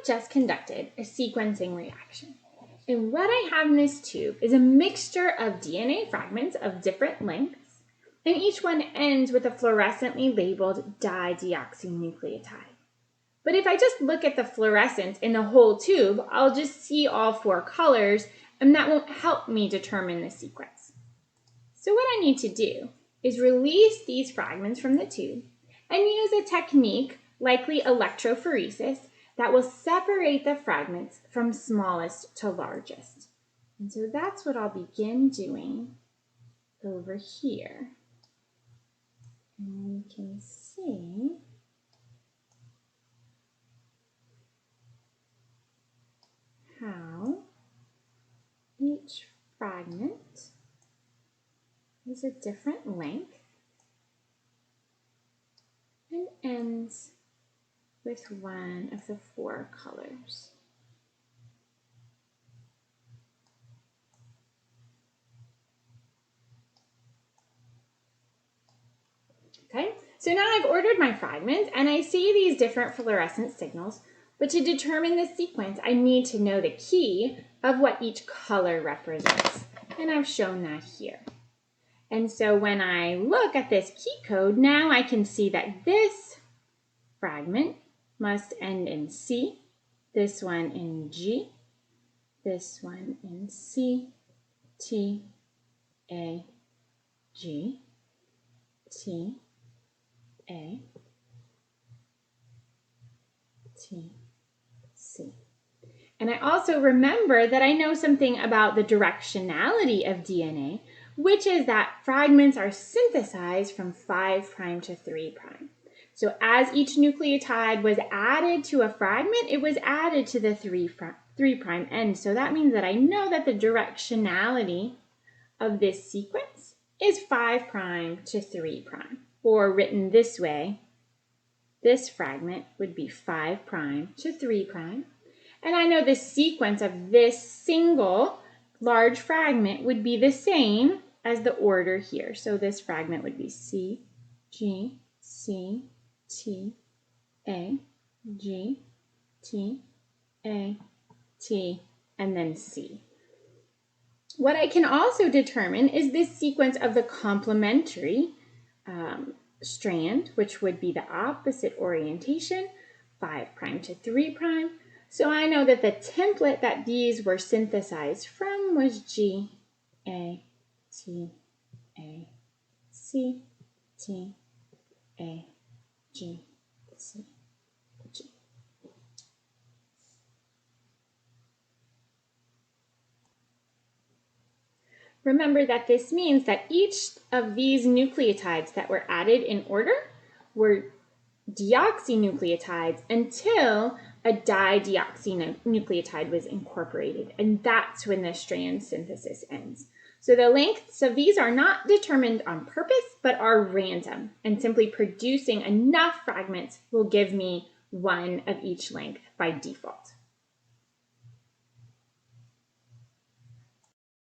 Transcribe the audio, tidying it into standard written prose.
just conducted a sequencing reaction. And what I have in this tube is a mixture of DNA fragments of different lengths, and each one ends with a fluorescently labeled dideoxynucleotide. But if I just look at the fluorescence in the whole tube, I'll just see all 4 colors, and that won't help me determine the sequence. So what I need to do is release these fragments from the tube and use a technique, likely electrophoresis, that will separate the fragments from smallest to largest. And so that's what I'll begin doing over here. And you can see how each fragment is a different length and ends with one of the 4 colors. Okay, so now I've ordered my fragments and I see these different fluorescent signals, but to determine the sequence, I need to know the key of what each color represents, and I've shown that here. And so when I look at this key code, now I can see that this fragment must end in C, this one in G, this one in C, T, A, G, T, A, T, C. And I also remember that I know something about the directionality of DNA, which is that fragments are synthesized from 5' to 3'. So as each nucleotide was added to a fragment, it was added to the 3' end. So that means that I know that the directionality of this sequence is 5' to 3'. Or written this way, this fragment would be 5' to 3'. And I know the sequence of this single large fragment would be the same as the order here. So this fragment would be C, G, C, T, A, G, T, A, T, and then C. What I can also determine is this sequence of the complementary strand, which would be the opposite orientation, 5' to 3'. So I know that the template that these were synthesized from was G, A, T, A, C, T, A, G, C, G. Remember that this means that each of these nucleotides that were added in order were deoxynucleotides until a dideoxynucleotide was incorporated, and that's when the strand synthesis ends. So the lengths of these are not determined on purpose, but are random, and simply producing enough fragments will give me one of each length by default.